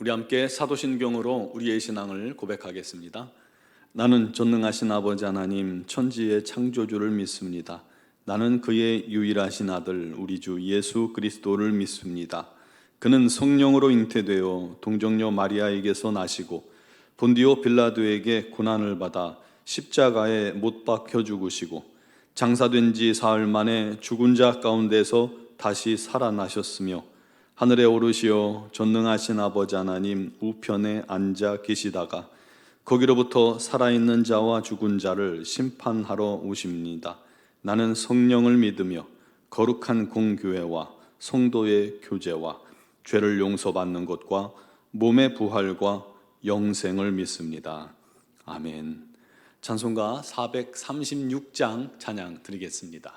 우리 함께 사도신경으로 우리의 신앙을 고백하겠습니다. 나는 전능하신 아버지 하나님 천지의 창조주를 믿습니다. 나는 그의 유일하신 아들 우리 주 예수 그리스도를 믿습니다. 그는 성령으로 잉태되어 동정녀 마리아에게서 나시고 본디오 빌라도에게 고난을 받아 십자가에 못 박혀 죽으시고 장사된 지 사흘 만에 죽은 자 가운데서 다시 살아나셨으며 하늘에 오르시어 전능하신 아버지 하나님 우편에 앉아 계시다가 거기로부터 살아있는 자와 죽은 자를 심판하러 오십니다. 나는 성령을 믿으며 거룩한 공교회와 성도의 교제와 죄를 용서받는 것과 몸의 부활과 영생을 믿습니다. 아멘. 찬송가 436장 찬양 드리겠습니다.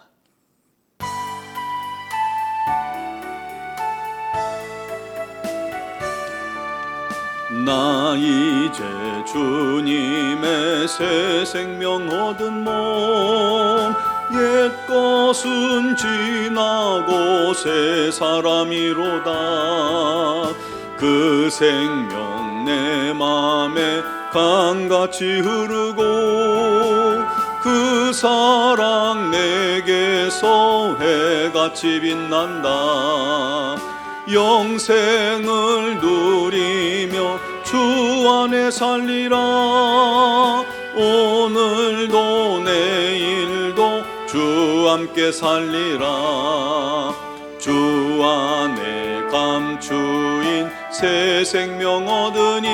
나 이제 주님의 새 생명 얻은 몸 옛 것은 지나고 새 사람이로다. 그 생명 내 맘에 강같이 흐르고 그 사랑 내게서 해같이 빛난다. 영생을 누리며 주 안에 살리라. 오늘도 내일도 주 함께 살리라. 주 안에 감추인 새 생명 얻으니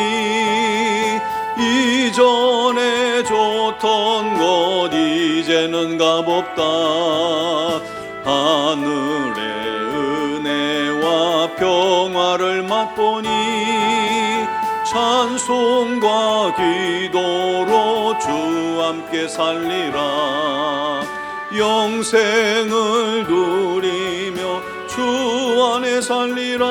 이전에 좋던 것 이제는 값없다. 하늘의 은혜와 평화를 맛보니 찬송과 기도로 주 함께 살리라. 영생을 누리며 주 안에 살리라.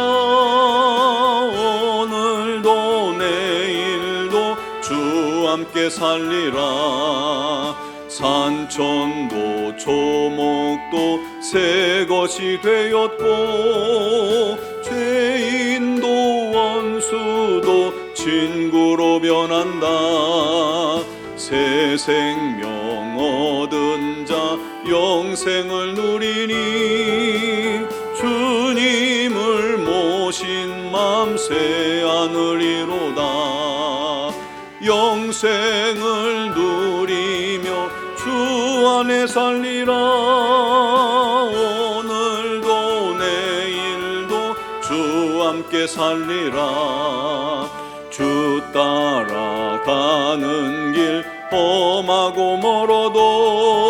오늘도 내일도 주 함께 살리라. 산천도 초목도 새 것이 되었고 죄인도 원수도 친구로 변한다. 새 생명 얻은 자 영생을 누리니 주님을 모신 맘 새 하늘이로다. 영생을 누리며 주 안에 살리라. 오늘도 내일도 주 함께 살리라. 주 따라가는 길 험하고 멀어도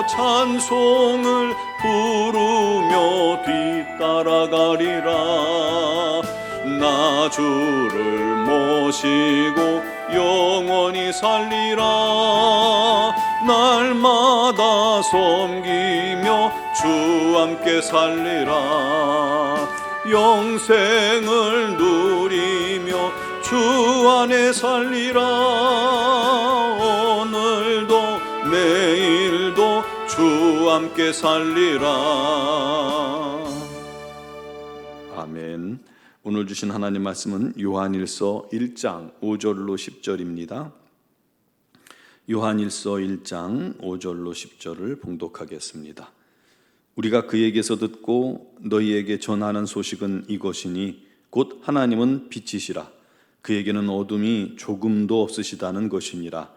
찬송을 부르며 뒤따라가리라. 나 주를 모시고 영원히 살리라. 날마다 섬기며 주 함께 살리라. 영생을 누리며 주 안에 살리라. 오늘도 내일도 주 함께 살리라. 아멘. 오늘 주신 하나님 말씀은 요한일서 1장 5절로 10절입니다. 요한일서 1장 5절로 10절을 봉독하겠습니다. 우리가 그에게서 듣고 너희에게 전하는 소식은 이것이니 곧 하나님은 빛이시라. 그에게는 어둠이 조금도 없으시다는 것이니라.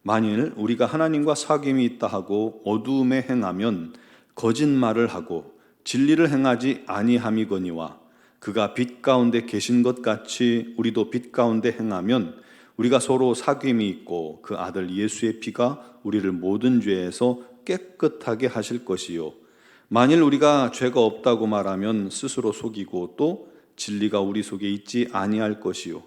만일 우리가 하나님과 사귐이 있다 하고 어두움에 행하면 거짓말을 하고 진리를 행하지 아니함이거니와 그가 빛 가운데 계신 것 같이 우리도 빛 가운데 행하면 우리가 서로 사귐이 있고 그 아들 예수의 피가 우리를 모든 죄에서 깨끗하게 하실 것이요. 만일 우리가 죄가 없다고 말하면 스스로 속이고 또 진리가 우리 속에 있지 아니할 것이요.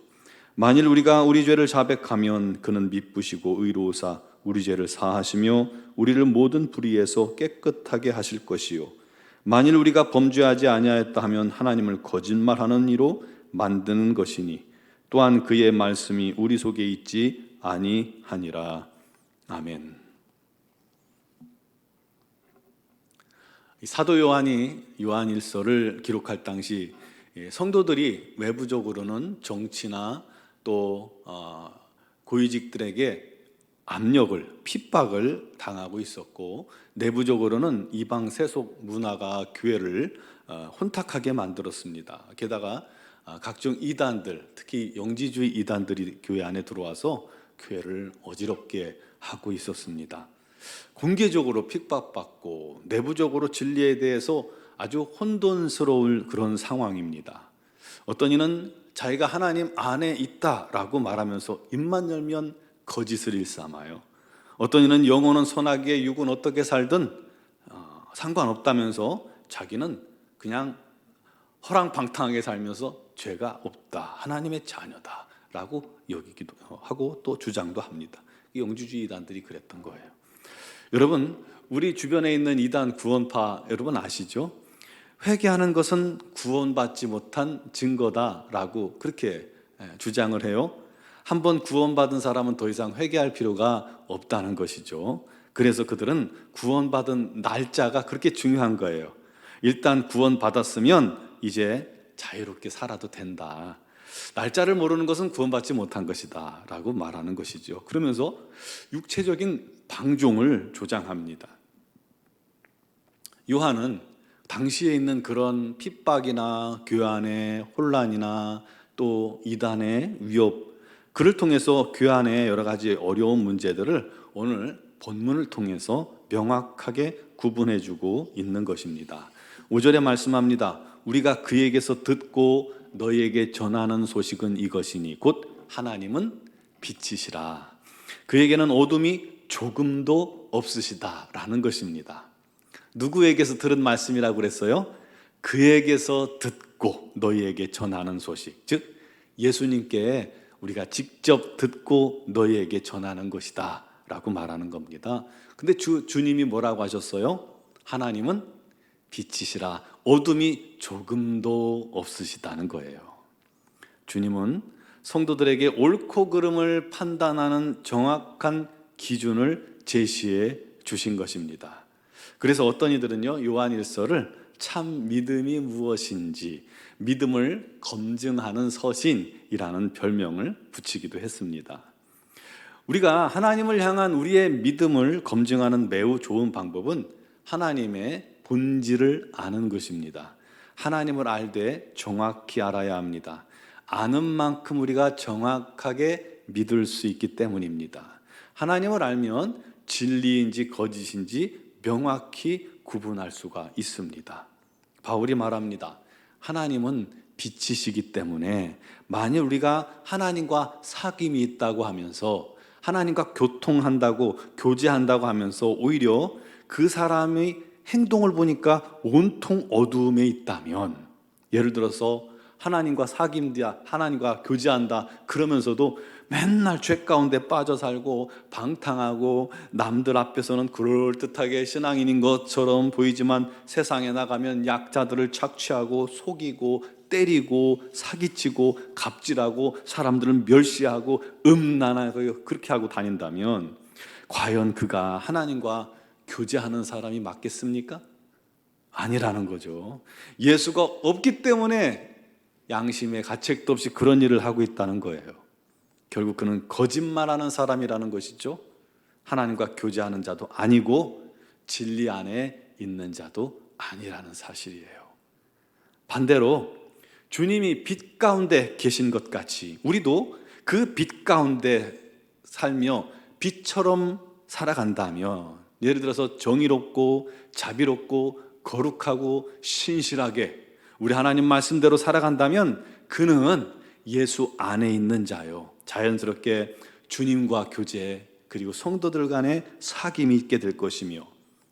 만일 우리가 우리 죄를 자백하면 그는 미쁘시고 의로우사 우리 죄를 사하시며 우리를 모든 불의에서 깨끗하게 하실 것이요. 만일 우리가 범죄하지 아니하였다 하면 하나님을 거짓말하는 이로 만드는 것이니 또한 그의 말씀이 우리 속에 있지 아니하니라. 아멘. 사도 요한이 요한일서를 기록할 당시 성도들이 외부적으로는 정치나 또 고위직들에게 압력을, 핍박을 당하고 있었고, 내부적으로는 이방 세속 문화가 교회를 혼탁하게 만들었습니다. 게다가 각종 이단들, 특히 영지주의 이단들이 교회 안에 들어와서 교회를 어지럽게 하고 있었습니다. 공개적으로 핍박받고 내부적으로 진리에 대해서 아주 혼돈스러울 그런 상황입니다. 어떤 이는 자기가 하나님 안에 있다라고 말하면서 입만 열면 거짓을 일삼아요. 어떤 이는 영혼은 선하게 육은 어떻게 살든 상관없다면서 자기는 그냥 허랑방탕하게 살면서 죄가 없다, 하나님의 자녀다 라고 여기기도 하고 또 주장도 합니다. 영지주의 이단들이 그랬던 거예요. 여러분, 우리 주변에 있는 이단 구원파 여러분 아시죠? 회개하는 것은 구원받지 못한 증거다라고 그렇게 주장을 해요. 한번 구원받은 사람은 더 이상 회개할 필요가 없다는 것이죠. 그래서 그들은 구원받은 날짜가 그렇게 중요한 거예요. 일단 구원받았으면 이제 자유롭게 살아도 된다. 날짜를 모르는 것은 구원받지 못한 것이다 라고 말하는 것이죠. 그러면서 육체적인 방종을 조장합니다. 요한은 당시에 있는 그런 핍박이나 교회 안의 혼란이나 또 이단의 위협, 그를 통해서 교회 안의 여러 가지 어려운 문제들을 오늘 본문을 통해서 명확하게 구분해주고 있는 것입니다. 5절에 말씀합니다. 우리가 그에게서 듣고 너희에게 전하는 소식은 이것이니 곧 하나님은 빛이시라. 그에게는 어둠이 조금도 없으시다라는 것입니다. 누구에게서 들은 말씀이라고 그랬어요? 그에게서 듣고 너희에게 전하는 소식, 즉 예수님께 우리가 직접 듣고 너희에게 전하는 것이다 라고 말하는 겁니다. 근데 주님이 뭐라고 하셨어요? 하나님은 빛이시라, 어둠이 조금도 없으시다는 거예요. 주님은 성도들에게 옳고 그름을 판단하는 정확한 기준을 제시해 주신 것입니다. 그래서 어떤 이들은요, 요한일서를 참 믿음이 무엇인지 믿음을 검증하는 서신이라는 별명을 붙이기도 했습니다. 우리가 하나님을 향한 우리의 믿음을 검증하는 매우 좋은 방법은 하나님의 본질을 아는 것입니다. 하나님을 알되 정확히 알아야 합니다. 아는 만큼 우리가 정확하게 믿을 수 있기 때문입니다. 하나님을 알면 진리인지 거짓인지 명확히 구분할 수가 있습니다. 바울이 말합니다. 하나님은 빛이시기 때문에 만일 우리가 하나님과 사귐이 있다고 하면서 하나님과 교통한다고, 교제한다고 하면서 오히려 그 사람의 행동을 보니까 온통 어두움에 있다면, 예를 들어서 하나님과 사귐이야, 하나님과 교제한다 그러면서도 맨날 죄 가운데 빠져 살고 방탕하고 남들 앞에서는 그럴듯하게 신앙인인 것처럼 보이지만 세상에 나가면 약자들을 착취하고 속이고 때리고 사기치고 갑질하고 사람들을 멸시하고 음란하고 그렇게 하고 다닌다면 과연 그가 하나님과 교제하는 사람이 맞겠습니까? 아니라는 거죠. 예수가 없기 때문에 양심의 가책도 없이 그런 일을 하고 있다는 거예요. 결국 그는 거짓말하는 사람이라는 것이죠. 하나님과 교제하는 자도 아니고 진리 안에 있는 자도 아니라는 사실이에요. 반대로 주님이 빛 가운데 계신 것 같이 우리도 그 빛 가운데 살며 빛처럼 살아간다면, 예를 들어서 정의롭고 자비롭고 거룩하고 신실하게 우리 하나님 말씀대로 살아간다면 그는 예수 안에 있는 자요, 자연스럽게 주님과 교제 그리고 성도들 간의 사귐이 있게 될 것이며,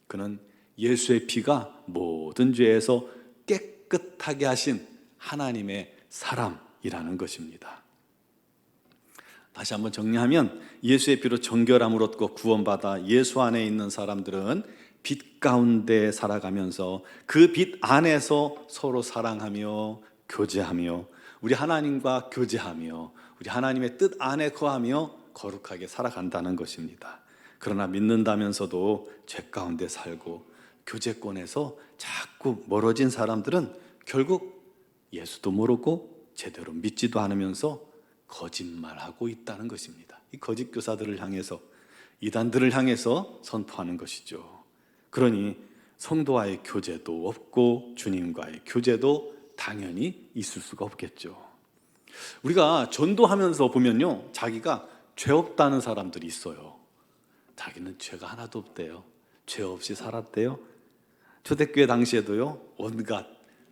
그는 예수의 피가 모든 죄에서 깨끗하게 하신 하나님의 사람이라는 것입니다. 다시 한번 정리하면 예수의 피로 정결함을 얻고 구원받아 예수 안에 있는 사람들은 빛 가운데 살아가면서 그 빛 안에서 서로 사랑하며 교제하며 우리 하나님과 교제하며 우리 하나님의 뜻 안에 거하며 거룩하게 살아간다는 것입니다. 그러나 믿는다면서도 죄 가운데 살고 교제권에서 자꾸 멀어진 사람들은 결국 예수도 모르고 제대로 믿지도 않으면서 거짓말하고 있다는 것입니다. 이 거짓 교사들을 향해서, 이단들을 향해서 선포하는 것이죠. 그러니 성도와의 교제도 없고 주님과의 교제도 당연히 있을 수가 없겠죠. 우리가 전도하면서 보면요, 자기가 죄 없다는 사람들이 있어요. 자기는 죄가 하나도 없대요. 죄 없이 살았대요. 초대교회 당시에도요, 온갖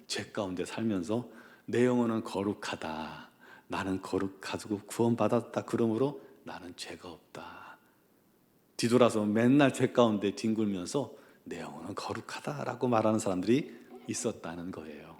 죄 가운데 살면서 내 영혼은 거룩하다, 나는 거룩하고 구원받았다, 그러므로 나는 죄가 없다. 뒤돌아서 맨날 죄 가운데 뒹굴면서 내 영혼은 거룩하다라고 말하는 사람들이 있었다는 거예요.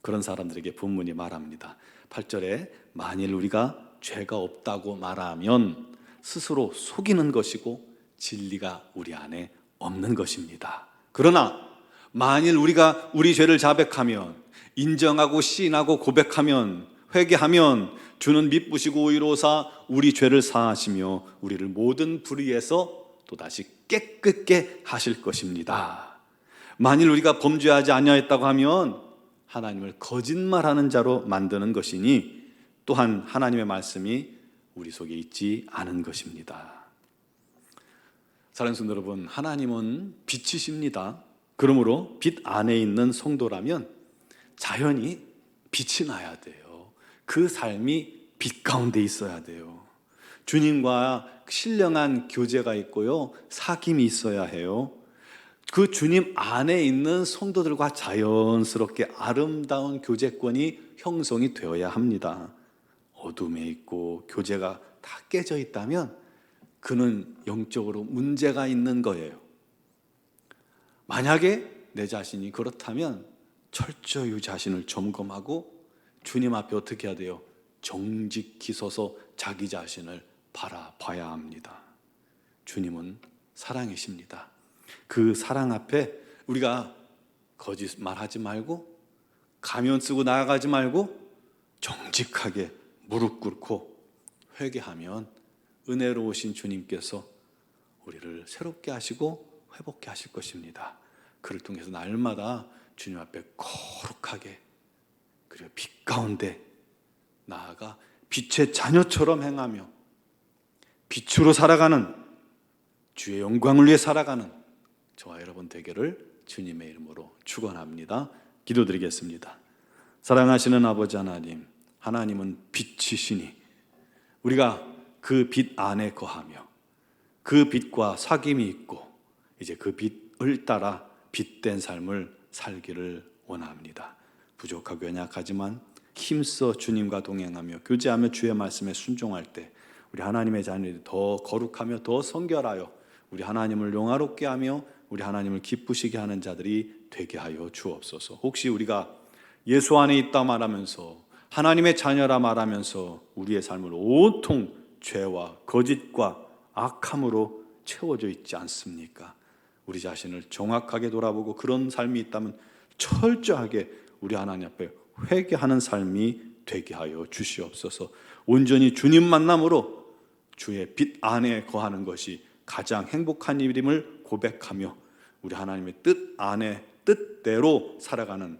그런 사람들에게 본문이 말합니다. 8절에 만일 우리가 죄가 없다고 말하면 스스로 속이는 것이고 진리가 우리 안에 없는 것입니다. 그러나 만일 우리가 우리 죄를 자백하면, 인정하고 시인하고 고백하면, 회개하면 주는 미쁘시고 의로사 우리 죄를 사하시며 우리를 모든 불의에서 또다시 깨끗게 하실 것입니다. 만일 우리가 범죄하지 아니하였다고 하면 하나님을 거짓말하는 자로 만드는 것이니 또한 하나님의 말씀이 우리 속에 있지 않은 것입니다. 사랑하는 성도 여러분, 하나님은 빛이십니다. 그러므로 빛 안에 있는 성도라면 자연히 빛이 나야 돼요. 그 삶이 빛 가운데 있어야 돼요. 주님과 신령한 교제가 있고요, 사귐이 있어야 해요. 그 주님 안에 있는 성도들과 자연스럽게 아름다운 교제권이 형성이 되어야 합니다. 어둠에 있고 교제가 다 깨져 있다면 그는 영적으로 문제가 있는 거예요. 만약에 내 자신이 그렇다면 철저히 자신을 점검하고 주님 앞에 어떻게 해야 돼요? 정직히 서서 자기 자신을 바라봐야 합니다. 주님은 사랑이십니다. 그 사랑 앞에 우리가 거짓말하지 말고 가면 쓰고 나아가지 말고 정직하게 무릎 꿇고 회개하면 은혜로우신 주님께서 우리를 새롭게 하시고 회복케 하실 것입니다. 그를 통해서 날마다 주님 앞에 거룩하게, 그리고 빛 가운데 나아가 빛의 자녀처럼 행하며 빛으로 살아가는, 주의 영광을 위해 살아가는 저와 여러분 되기를 주님의 이름으로 축원합니다. 기도드리겠습니다. 사랑하시는 아버지 하나님, 하나님은 빛이시니 우리가 그 빛 안에 거하며 그 빛과 사귐이 있고 이제 그 빛을 따라 빛된 삶을 살기를 원합니다. 부족하고 연약하지만 힘써 주님과 동행하며 교제하며 주의 말씀에 순종할 때 우리 하나님의 자녀들이 더 거룩하며 더 성결하여 우리 하나님을 영화롭게 하며 우리 하나님을 기쁘시게 하는 자들이 되게 하여 주옵소서. 혹시 우리가 예수 안에 있다 말하면서 하나님의 자녀라 말하면서 우리의 삶을 온통 죄와 거짓과 악함으로 채워져 있지 않습니까? 우리 자신을 정확하게 돌아보고 그런 삶이 있다면 철저하게 우리 하나님 앞에 회개하는 삶이 되게 하여 주시옵소서. 온전히 주님 만남으로 주의 빛 안에 거하는 것이 가장 행복한 일임을 고백하며 우리 하나님의 뜻 안에 뜻대로 살아가는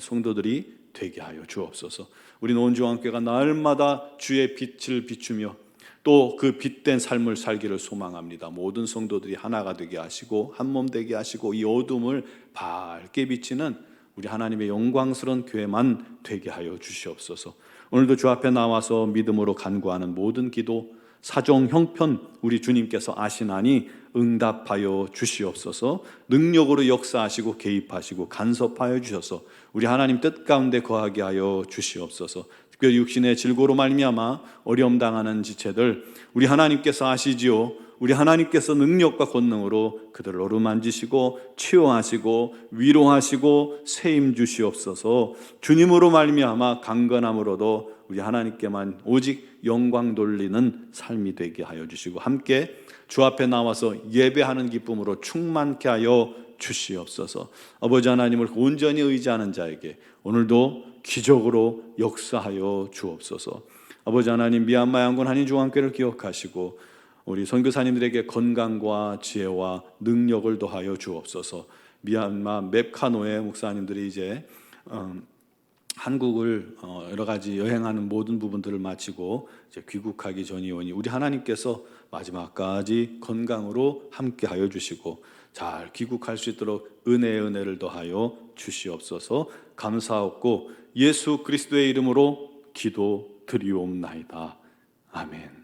성도들이 되게 하여 주옵소서. 우리 온주왕교회가 날마다 주의 빛을 비추며 또 그 빛된 삶을 살기를 소망합니다. 모든 성도들이 하나가 되게 하시고 한 몸 되게 하시고 이 어둠을 밝게 비치는 우리 하나님의 영광스러운 교회만 되게 하여 주시옵소서. 오늘도 주 앞에 나와서 믿음으로 간구하는 모든 기도, 사정, 형편 우리 주님께서 아시나니 응답하여 주시옵소서. 능력으로 역사하시고 개입하시고 간섭하여 주셔서 우리 하나님 뜻 가운데 거하게 하여 주시옵소서. 특별히 육신의 질고로 말미암아 어려움 당하는 지체들 우리 하나님께서 아시지요. 우리 하나님께서 능력과 권능으로 그들을 어루만지시고 치유하시고 위로하시고 세임 주시옵소서. 주님으로 말미암아 강건함으로도 우리 하나님께만 오직 영광 돌리는 삶이 되게 하여 주시고 함께 주 앞에 나와서 예배하는 기쁨으로 충만케 하여 주시옵소서. 아버지 하나님을 온전히 의지하는 자에게 오늘도 기적으로 역사하여 주옵소서. 아버지 하나님, 미얀마 양군 한인중앙교회를 기억하시고 우리 선교사님들에게 건강과 지혜와 능력을 더하여 주옵소서. 미얀마 맵카노의 목사님들이 이제 한국을 여러 가지 여행하는 모든 부분들을 마치고 이제 귀국하기 전이오니 우리 하나님께서 마지막까지 건강으로 함께하여 주시고 잘 귀국할 수 있도록 은혜의 은혜를 더하여 주시옵소서. 감사하고 예수 그리스도의 이름으로 기도드리옵나이다. 아멘.